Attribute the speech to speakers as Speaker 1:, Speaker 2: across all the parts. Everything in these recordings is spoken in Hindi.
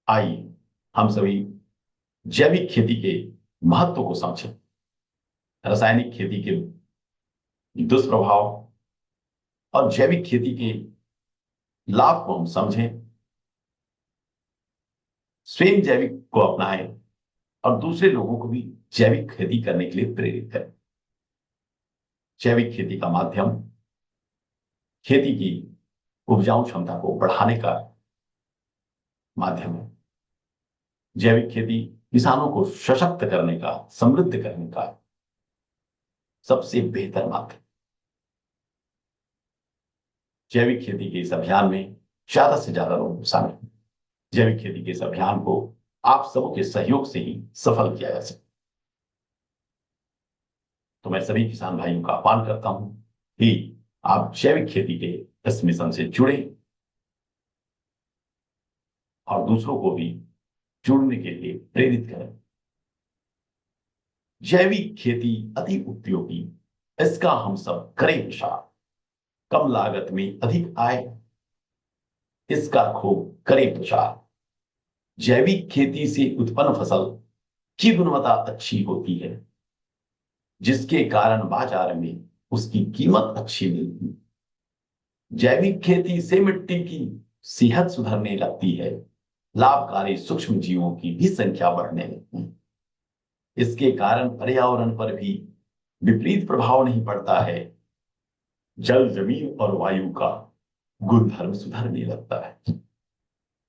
Speaker 1: आइए हम सभी जैविक खेती के महत्व को समझें, रासायनिक खेती के दुष्प्रभाव और जैविक खेती के लाभ को हम समझें, स्वयं जैविक को अपनाएं और दूसरे लोगों को भी जैविक खेती करने के लिए प्रेरित करें। जैविक खेती का माध्यम खेती की उपजाऊ क्षमता को बढ़ाने का माध्यम है। जैविक खेती किसानों को सशक्त करने का, समृद्ध करने का सबसे बेहतर माध्यम। जैविक खेती के इस अभियान में ज्यादा से ज्यादा लोग शामिल हैं। जैविक खेती के इस अभियान को आप सबके सहयोग से ही सफल किया जा सकता। तो मैं सभी किसान भाइयों का आह्वान करता हूं कि आप जैविक खेती के इस मिशन से जुड़े और दूसरों को भी जुड़ने के लिए प्रेरित करें। जैविक खेती अति उपयोगी, इसका हम सब करें विचार। कम लागत में अधिक आय, इसका खूब करें प्रचार। जैविक खेती से उत्पन्न फसल की गुणवत्ता अच्छी होती है, जिसके कारण बाजार में उसकी कीमत अच्छी मिलती है। जैविक खेती से मिट्टी की सेहत सुधरने लगती है, लाभकारी सूक्ष्म जीवों की भी संख्या बढ़ने लगती है। इसके कारण पर्यावरण पर भी विपरीत प्रभाव नहीं पड़ता है। जल, जमीन और वायु का गुणधर्म सुधरने लगता है।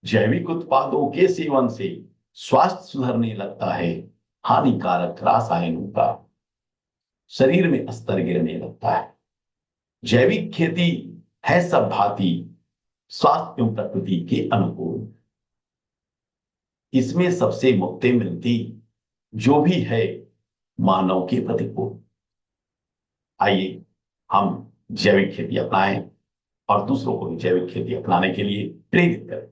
Speaker 1: जैविक उत्पादों के सेवन से स्वास्थ्य सुधरने लगता है। हानिकारक रासायनों का शरीर में स्तर गिरने लगता है। जैविक खेती है सब भांति स्वास्थ्य एवं प्रकृति के अनुकूल। इसमें सबसे मुक्ति मिलती जो भी है मानव के प्रतिकूल। आइए हम जैविक खेती अपनाएं और दूसरों को भी जैविक खेती अपनाने के लिए प्रेरित करें।